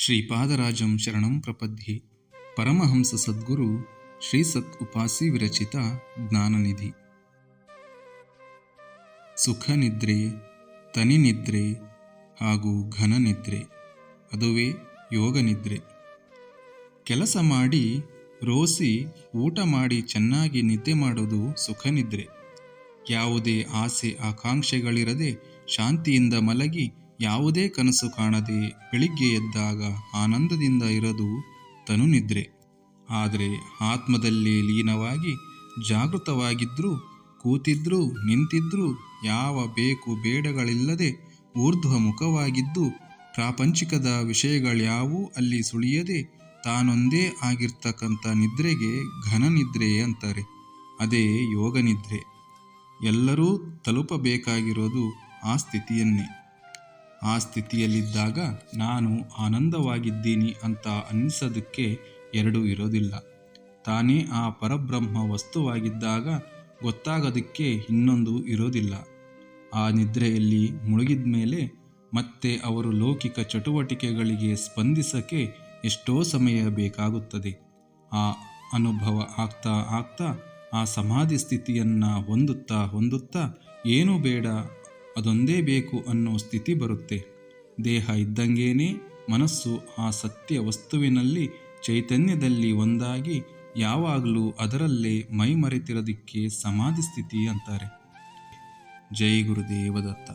ಶ್ರೀಪಾದರಾಜಂ ಶರಣಂ ಪ್ರಪದ್ಯೆ. ಪರಮಹಂಸ ಸದ್ಗುರು ಶ್ರೀ ಸತ್ ಉಪಾಸಿ ವಿರಚಿತ ಜ್ಞಾನನಿಧಿ. ಸುಖ ನಿದ್ರೆ, ತನಿ ನಿದ್ರೆ ಹಾಗೂ ಘನ ನಿದ್ರೆ, ಅದುವೇ ಯೋಗ ನಿದ್ರೆ. ಕೆಲಸ ಮಾಡಿ ರೋಸಿ ಊಟ ಮಾಡಿ ಚೆನ್ನಾಗಿ ನಿದ್ದೆ ಮಾಡೋದು ಸುಖ ನಿದ್ರೆ. ಯಾವುದೇ ಆಸೆ ಆಕಾಂಕ್ಷೆಗಳಿರದೆ ಶಾಂತಿಯಿಂದ ಮಲಗಿ ಯಾವುದೇ ಕನಸು ಕಾಣದೆ ಬೆಳಿಗ್ಗೆ ಎದ್ದಾಗ ಆನಂದದಿಂದ ಇರೋದು ತನು ನಿದ್ರೆ. ಆದರೆ ಆತ್ಮದಲ್ಲೇ ಲೀನವಾಗಿ ಜಾಗೃತವಾಗಿದ್ದರೂ ಕೂತಿದ್ರೂ ನಿಂತಿದ್ರೂ ಯಾವ ಬೇಕು ಬೇಡಗಳಿಲ್ಲದೆ ಊರ್ಧ್ವಮುಖವಾಗಿದ್ದು ಪ್ರಾಪಂಚಿಕದ ವಿಷಯಗಳ್ಯಾವೂ ಅಲ್ಲಿ ಸುಳಿಯದೆ ತಾನೊಂದೇ ಆಗಿರ್ತಕ್ಕಂಥ ನಿದ್ರೆಗೆ ಘನ ನಿದ್ರೆ ಅಂತಾರೆ. ಅದೇ ಯೋಗ ನಿದ್ರೆ. ಎಲ್ಲರೂ ತಲುಪಬೇಕಾಗಿರೋದು ಆ ಸ್ಥಿತಿಯನ್ನೇ. ಆ ಸ್ಥಿತಿಯಲ್ಲಿದ್ದಾಗ ನಾನು ಆನಂದವಾಗಿದ್ದೀನಿ ಅಂತ ಅನ್ನಿಸೋದಕ್ಕೆ ಎರಡೂ ಇರೋದಿಲ್ಲ. ತಾನೇ ಆ ಪರಬ್ರಹ್ಮ ವಸ್ತುವಾಗಿದ್ದಾಗ ಗೊತ್ತಾಗೋದಕ್ಕೆ ಇನ್ನೊಂದು ಇರೋದಿಲ್ಲ. ಆ ನಿದ್ರೆಯಲ್ಲಿ ಮುಳುಗಿದ ಮೇಲೆ ಮತ್ತೆ ಅವರು ಲೌಕಿಕ ಚಟುವಟಿಕೆಗಳಿಗೆ ಸ್ಪಂದಿಸಕ್ಕೆ ಎಷ್ಟೋ ಸಮಯ ಬೇಕಾಗುತ್ತದೆ. ಆ ಅನುಭವ ಆಗ್ತಾ ಆಗ್ತಾ ಆ ಸಮಾಧಿ ಸ್ಥಿತಿಯನ್ನು ಹೊಂದುತ್ತಾ ಏನೂ ಬೇಡ, ಅದೊಂದೇ ಬೇಕು ಅನ್ನೋ ಸ್ಥಿತಿ ಬರುತ್ತೆ. ದೇಹ ಇದ್ದಂಗೇನೆ ಮನಸ್ಸು ಆ ಸತ್ಯ ವಸ್ತುವಿನಲ್ಲಿ ಚೈತನ್ಯದಲ್ಲಿ ಒಂದಾಗಿ ಯಾವಾಗಲೂ ಅದರಲ್ಲೇ ಮೈ ಮರೆತಿರೋದಕ್ಕೆ ಸಮಾಧಿ ಸ್ಥಿತಿ ಅಂತಾರೆ. ಜೈ ಗುರುದೇವದತ್ತ.